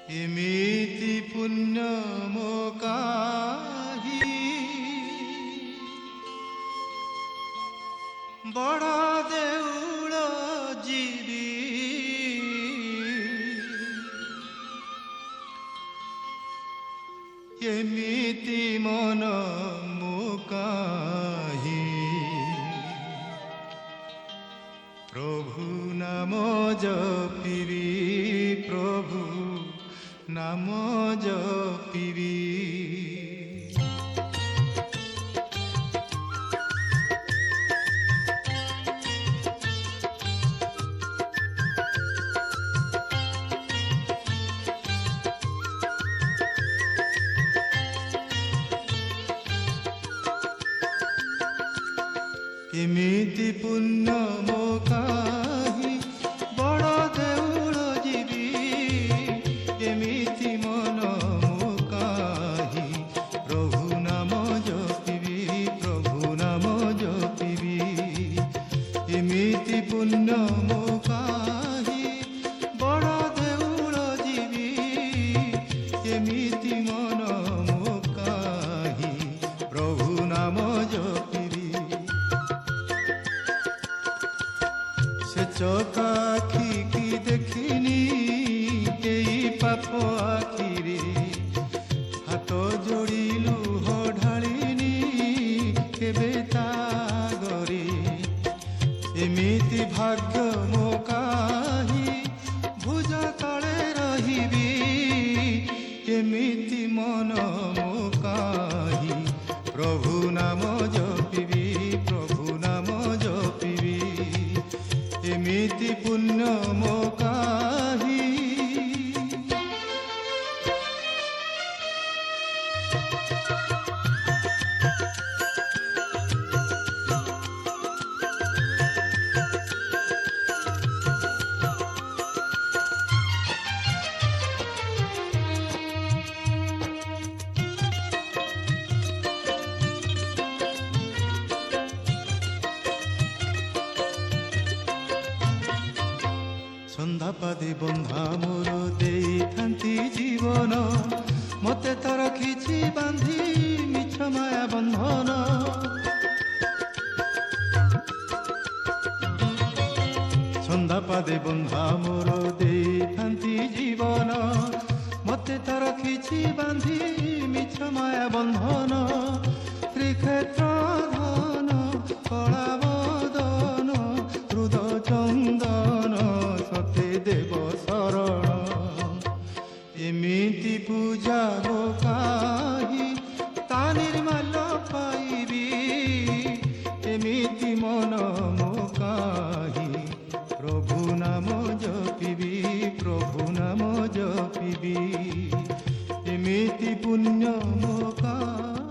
ଏମିତି ପୁଣ୍ୟ ମୋ କାହିଁ ବଡ଼ ଦେଉଳ ଯିବି ଏମିତି ମନ ମୋ କାହିଁ ପ୍ରଭୁ ନାମ ଜପିବି ପ୍ରଭୁ নাম জপিবি এমিতি পুণ্য মো কাহি বড় দেউল ଯିବି ଏମିତି ମନ ମୋ କାହି ପ୍ରଭୁ ନାମ ଜପିବି ପ୍ରଭୁ ନାମ ଜପିବି ଏମିତି ପୁଣ୍ୟ ମୋ କାହି ବଡ଼ ଦେଉଳ ଯିବି ଏମିତି ମନ ମୋ କାହି ପ୍ରଭୁ ନାମ ଜପିବି ସେ ଚକା ଆଖିକି ଦେଖିନି পাপ আখিরে হাত যোড়ি লুহ ঢালিনি কেবে তাগরে এমিতি ভাগ্য মো কাহি ভুজ তলে রহিবি এমিতি মন মো কাহি প্রভু নাম জপিবি প্রভু নাম জপিবি এমিতি পুণ্য মো কাহি সন্ধ্যাপাদে বন্ধা মোর দেইথান্তি জীবন মতে তো রখিছি বান্ধি মিছ মায়া বন্ধন সন্ধ্যাপাদে বন্ধা মোর দেইথান্তি জীবন মতে তো রখিছি বান্ধি মিছ মায়া বন্ধন শ্রীক্ষেত্র ধন কলা বদন হৃদ চন্দন সতে দেব শরণ এমিতি পূজা মো কাহি তা নির্মাল্য পাইবি এমিতি মন মো কাহি প্রভু নাম জপিবি প্রভু নাম জপিবি এমিতি পুণ্য মো কাহি